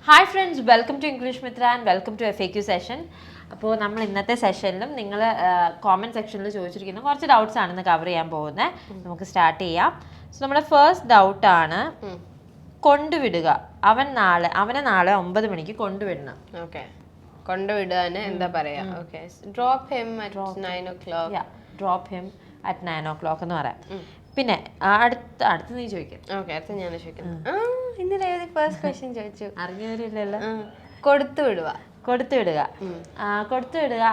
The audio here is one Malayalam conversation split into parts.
Hi friends, welcome to English Mitra and welcome to FAQ session. അപ്പോൾ നമ്മൾ ഇന്നത്തെ സെഷനിലും നിങ്ങൾ കോമെൻറ്റ് സെക്ഷനിൽ ചോദിച്ചിരിക്കുന്ന കുറച്ച് ഡൗട്ട്സ് ആണ് ഇന്ന് കവർ ചെയ്യാൻ പോകുന്നത്. നമുക്ക് സ്റ്റാർട്ട് ചെയ്യാം. സോ നമ്മുടെ ഫസ്റ്റ് ഡൗട്ടാണ് കൊണ്ടുവിടുക. അവനെ നാളെ 9 മണിക്ക് കൊണ്ടുവിടണം. ഓക്കെ, കൊണ്ടുവിടാൻ എന്താ പറയാ? Okay, drop him at 9 o'clock. Drop him at 9 o'clock എന്ന് പറയാം. പിന്നെ അടുത്ത് നീ ചോദിക്കാം. ഓക്കെ, അടുത്ത് ഞാൻ ചോദിക്കുന്നു. ഇന്നലെ ഫസ്റ്റ് ക്വസ്റ്റ്യൻ ചോദിച്ചു, അറിഞ്ഞവരില്ലല്ലോ. കൊടുത്തുവിടുക.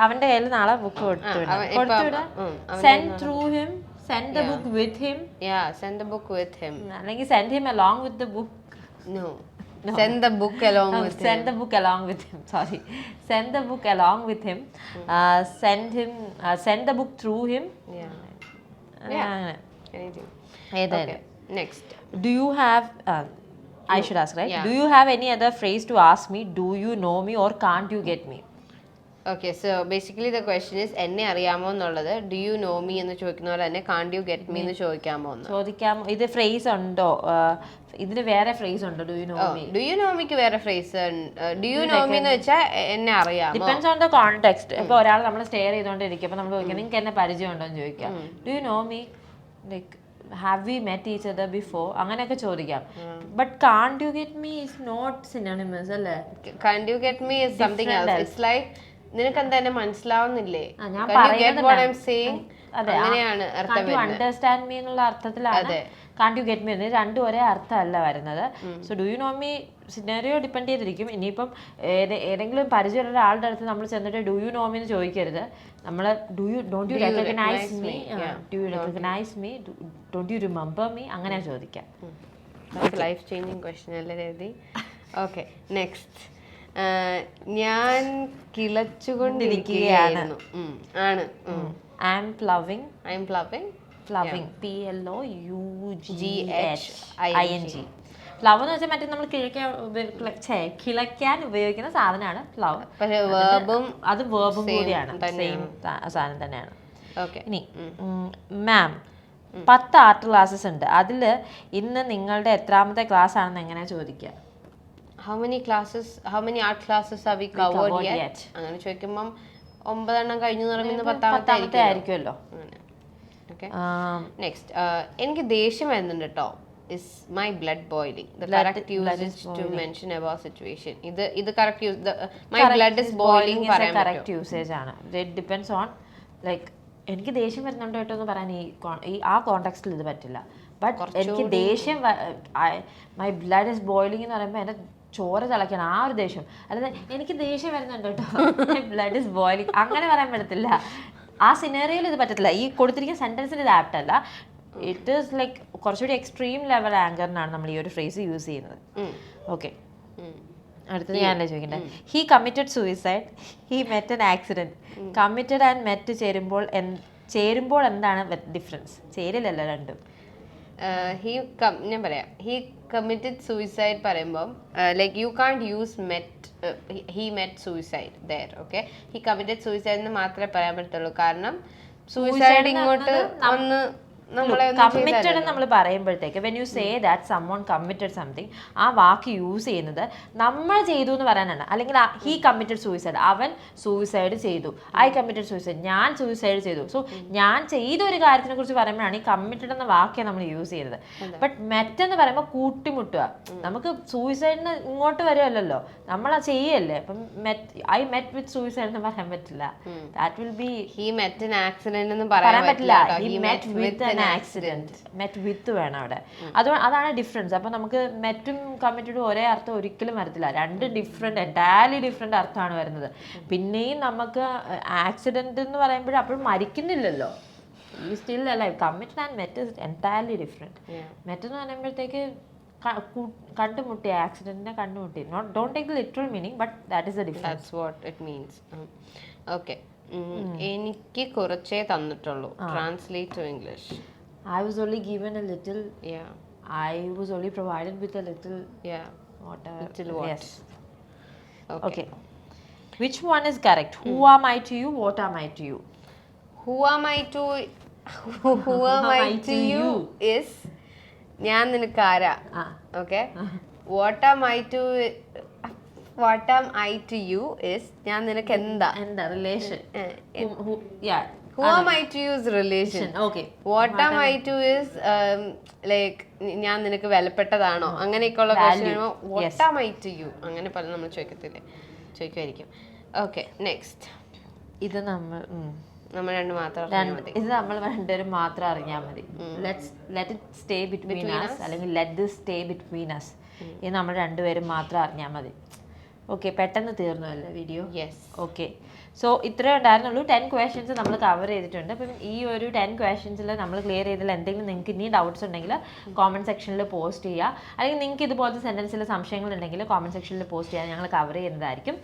അവന്റെ കയ്യിൽ നാളെ ബുക്ക് കൊടുത്തുവിടുക. Send through him, send the book with him. Send the book with him. അല്ലെങ്കിൽ send him along with the book. No. Send the book along with him. Send the book along with him. Sorry. Send the book along with him. Send the book through him. Anything. Okay. Next. Do you have I should ask, right? Yeah. Do you have any other phrase to ask me? Do you know me or can't you get me? Okay, so basically the question is എന്നെ അറിയാമോ എന്നുള്ളത് do you know me എന്ന് ചോദിക്കുന്ന പോലെ തന്നെ can't you get me എന്ന് ചോദിക്കാമോ? ഇത് ഫ്രേസ് ഉണ്ടോ? ഇതിന് വേറെ ഫ്രേസ് ഉണ്ടോ? Do you know me? Do you know meക്ക് വേറെ phrase do you know me എന്ന് വെച്ചാൽ എന്നെ അറിയാമോ? Depends on the context. ഇപ്പോൾ ഒരാൾ നമ്മൾ സ്റ്റെയർ ചെയ്തുകൊണ്ടിരിക്കും, അപ്പോൾ നമ്മൾ ചോദിക്കാം നിങ്ങൾക്ക് എന്നെ പരിചയം ഉണ്ടോ എന്ന് ചോദിക്കാം. Do you know me? Like have we met each other before? അങ്ങനെയൊക്കെ ചോദിക്കാം. But can't you get me is not synonymous അല്ലേ? Can't you get me is something else. It's like നിനക്ക് എന്താ എന്നെ മനസ്സിലാവുന്നില്ലേ? ഞാൻ അങ്ങനെയാണ് അർത്ഥം വരുന്നത്. അണ്ടർസ്റ്റാൻഡ് മീ എന്നുള്ള അർത്ഥത്തിലാണ് കാണ്ട് യു ഗെറ്റ് മീ. രണ്ടും ഒരേ അർത്ഥമല്ല വരുന്നത്. So do you know me scenario depend ചെയ്തിരിക്കും. ഇനിയിപ്പം ഏതെങ്കിലും പരിചയമുള്ള ഒരാളുടെ അടുത്ത് നമ്മൾ ചെന്നിട്ട് ഡു യു നോ മീ എന്ന് ചോദിക്കരുത്. നമ്മൾ don't you recognise me, do you recognise me, don't you remember me, അങ്ങനെ ചോദിക്കാം. ലൈഫ് ചേഞ്ചിങ് ക്വസ്റ്റ്യൻ അല്ലേ രതി? Okay, next. ഞാൻ കിളച്ചുകൊണ്ടിരിക്കുകയായിരുന്നു. ആണ്. I'm ploughing. Ploughing. PLOUGHING. പ്ലവ് എന്ന് വെച്ചാൽ മറ്റേ നമ്മൾ കിളയ്ക്കാൻ ഉപയോഗിക്കുന്ന സാധനമാണ് പ്ലവ്. അത് വേർബും കൂടിയാണ്, സെയിം സാധനം തന്നെയാണ്. ഇനി മാം 10 ആർട്ട് ക്ലാസ്സസ് ഉണ്ട്, അതിൽ ഇന്ന് നിങ്ങളുടെ എത്രാമത്തെ ക്ലാസ് ആണെന്ന് എങ്ങനെ ചോദിക്കുക? How many art classes have we covered yet? അങ്ങനെ ചോദിക്കുമ്പം 9 എണ്ണം കഴിഞ്ഞു എന്ന് പറയുമ്പോൾ 10ാമത്തെ ആയിരിക്കുമല്ലോ. Okay, next. എനിക്ക് ദേഷ്യം വരുന്നുണ്ട് കേട്ടോ. Is my blood boiling? The correct use is to mention about situation. ഇത് correct use. My blood is boiling പറയാൻ പറ്റും. correct usage ആണ്. It depends on like എനിക്ക് ദേഷ്യം വരുന്നുണ്ട് കേട്ടോ എന്ന് പറയാൻ ആ കോണ്ടെക്സ്റ്റിൽ ഇത് പറ്റില്ല. ബട്ട് എനിക്ക് ദേഷ്യം മൈ ബ്ലഡ് ഇസ് ബോയിലിംഗ് എന്ന് പറയുമ്പോൾ എൻ്റെ ചോര തിളയ്ക്കണം, ആ ഒരു ദേഷ്യം. അല്ലാതെ എനിക്ക് ദേഷ്യം വരുന്നുണ്ട് കേട്ടോ, മൈ ബ്ലഡ് ഇസ് ബോയിലിംഗ്, അങ്ങനെ പറയാൻ പറ്റത്തില്ല. ആ സിനേറിയോയിൽ ഇത് പറ്റത്തില്ല. ഈ കൊടുത്തിരിക്കുന്ന സെൻറ്റൻസിൽ ഇത് ആപ്റ്റ് അല്ല. ഇറ്റ് ഈസ് ലൈക്ക് കുറച്ചുകൂടി എക്സ്ട്രീം ലെവൽ ആങ്കറിനാണ് നമ്മൾ ഈ ഒരു ഫ്രേസ് യൂസ് ചെയ്യുന്നത്. ഓക്കെ, അടുത്തത് ഞാനല്ലേ ചോദിക്കണ്ടേ? He committed suicide, he met an accident. Committed and met ചേരുമ്പോൾ എന്താണ് ഡിഫറൻസ്? ചേരില്ലല്ലോ രണ്ടും. ഞാൻ പറയാം, ഹി കമ്മിറ്റഡ് സൂയിസൈഡ് പറയുമ്പം like you can't use he met suicide there. Okay, he committed suicide എന്ന് മാത്രമേ പറയാൻ പറ്റുള്ളൂ. കാരണം സൂയിസൈഡ് ഇങ്ങോട്ട് ഒന്ന് കമ്മിറ്റഡ് നമ്മൾ പറയുമ്പോഴത്തേക്ക് when you say that someone committed something, ആ വാക്ക് യൂസ് ചെയ്യുന്നത് നമ്മൾ ചെയ്തു എന്ന് പറയാനാണ്. അല്ലെങ്കിൽ ഹി കമ്മിറ്റഡ് സൂയിസൈഡ്, അവൻ സൂയിസൈഡ് ചെയ്തു. ഐ കമ്മിറ്റഡ് സൂയിസൈഡ്, ഞാൻ സൂയിസൈഡ് ചെയ്തു. സോ ഞാൻ ചെയ്ത ഒരു കാര്യത്തിനെ കുറിച്ച് പറയുമ്പോഴാണ് ഈ കമ്മിറ്റഡ് എന്ന വാക്യം നമ്മൾ യൂസ് ചെയ്യുന്നത്. ബട്ട് മെറ്റ് എന്ന് പറയുമ്പോൾ കൂട്ടിമുട്ടുക. നമുക്ക് സൂയിസൈഡിന് ഇങ്ങോട്ട് വരുമല്ലോ, നമ്മൾ ചെയ്യല്ലേ. അപ്പം ഐ മെറ്റ് വിത്ത് സൂയിസൈഡ് എന്ന് പറയാൻ പറ്റില്ല. That will be he met an accident എന്ന് പറയാൻ പറ്റില്ല. He met with accident, met വിത്ത് വേണം അവിടെ. അതാണ് ഡിഫറൻസ്. അപ്പൊ നമുക്ക് മെറ്റും കമ്മിറ്റഡും ഒരേ അർത്ഥം ഒരിക്കലും വരത്തില്ല. രണ്ട് എൻറ്റയർലി ഡിഫറെന്റ് അർത്ഥമാണ് വരുന്നത്. പിന്നെയും നമുക്ക് ആക്സിഡന്റ് എന്ന് പറയുമ്പോഴും അപ്പോഴും മരിക്കുന്നില്ലല്ലോ, ഈ still alive. Committed and met is entirely different. Met എന്ന് പറയുമ്പോഴത്തേക്ക് കണ്ടുമുട്ടി, ആക്സിഡന്റിനെ കണ്ടുമുട്ടി. Don't take the literal meaning, but that is the difference. That's what it means. Okay, എനിക്ക് കുറച്ചേ തന്നിട്ടുള്ളൂ. Translate to English. I was only given a little. Yeah. I was only provided with a little. Yeah. Whatever. Little what? Yes. Okay. Which one is correct? Who am I to you? What am I to you? Who am I to you is ഞാൻ നിനക്ക് ആരാ. Okay. What am I to what am I to you is ഞാൻ നിനക്ക് എന്താ relation who am I to you is relation. Okay. What am I to is like ഞാൻ നിനക്ക് വിലപ്പെട്ടതാണോ അങ്ങനെയൊക്കെയുള്ള question what am I to you അങ്ങനെ പല നമ്മൾ ചോദിക്കുമായിരിക്കും. ഓക്കെ നെക്സ്റ്റ് ഇത് നമ്മൾ രണ്ട് മാത്രം ഇത് നമ്മൾ രണ്ടുപേരും മാത്രം അറിഞ്ഞാൽ മതി. Let it stay between us അല്ലെങ്കിൽ let this stay between us. ഇത് നമ്മൾ രണ്ടുപേരും മാത്രം അറിഞ്ഞാൽ മതി. ഓക്കെ, പെട്ടെന്ന് തീർന്നു അല്ലേ വീഡിയോ? യെസ്. ഓക്കെ, സോ ഇത്രേ ഉണ്ടായിരുന്നുള്ളൂ. 10 ക്വസ്റ്റ്യൻസ് നമ്മൾ കവർ ചെയ്തിട്ടുണ്ട്. അപ്പം ഈ ഒരു 10 ക്വസ്റ്റ്യൻസിൽ നമ്മൾ ക്ലിയർ ചെയ്തതിൽ എന്തെങ്കിലും നിങ്ങൾക്ക് ഇനി ഡൗട്ട്സ് ഉണ്ടെങ്കിൽ കോമൻറ്റ് സെക്ഷനിൽ പോസ്റ്റ് ചെയ്യുക. അല്ലെങ്കിൽ നിങ്ങൾക്ക് ഇതുപോലത്തെ സെൻറ്റൻസിൽ സംശയങ്ങളുണ്ടെങ്കിൽ കോമൻറ്റ് സെക്ഷനിൽ പോസ്റ്റ് ചെയ്യാൻ ഞങ്ങൾ കവർ ചെയ്യുന്നതായിരിക്കും.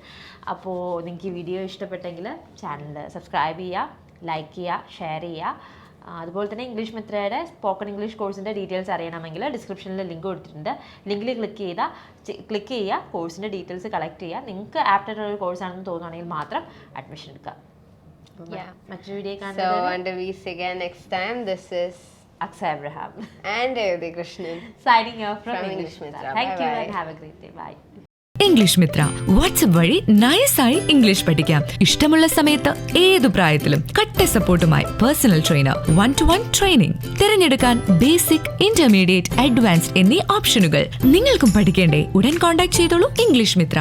അപ്പോൾ നിങ്ങൾക്ക് ഈ വീഡിയോ ഇഷ്ടപ്പെട്ടെങ്കിൽ ചാനൽ സബ്സ്ക്രൈബ് ചെയ്യുക, ലൈക്ക് ചെയ്യുക, ഷെയർ ചെയ്യുക. അതുപോലെ തന്നെ ഇംഗ്ലീഷ് മിത്രയുടെ സ്പോക്കൺ ഇംഗ്ലീഷ് കോഴ്സിൻ്റെ ഡീറ്റെയിൽസ് അറിയണമെങ്കിൽ ഡിസ്ക്രിപ്ഷനിൽ ലിങ്ക് കൊടുത്തിട്ടുണ്ട്. ലിങ്കിൽ ക്ലിക്ക് ചെയ്യുക, കോഴ്സിൻ്റെ ഡീറ്റെയിൽസ് കളക്ട് ചെയ്യുക. നിങ്ങൾക്ക് ആപ്റ്റഡ് ഒരു കോഴ്സാണെന്ന് തോന്നുകയാണെങ്കിൽ മാത്രം അഡ്മിഷൻ എടുക്കുക. മറ്റൊരു video Akshay Abraham and Ayodhya Krishnan signing off from English Mithra. Thank you and have a great day. Bye. English Mitra WhatsApp വഴി നൈസായി ഇംഗ്ലീഷ് പഠിക്കാം. ഇഷ്ടമുള്ള സമയത്ത് ഏതു പ്രായത്തിലും കട്ട സപ്പോർട്ടുമായി പേഴ്സണൽ ട്രെയിനർ, 1-to-1 ട്രെയിനിങ്, തിരഞ്ഞെടുക്കാൻ ബേസിക്, ഇന്റർമീഡിയറ്റ്, അഡ്വാൻസ്ഡ് എന്നീ ഓപ്ഷനുകൾ. നിങ്ങൾക്കും പഠിക്കേണ്ടേ? ഉടൻ കോൺടാക്ട് ചെയ്തോളൂ ഇംഗ്ലീഷ് മിത്ര.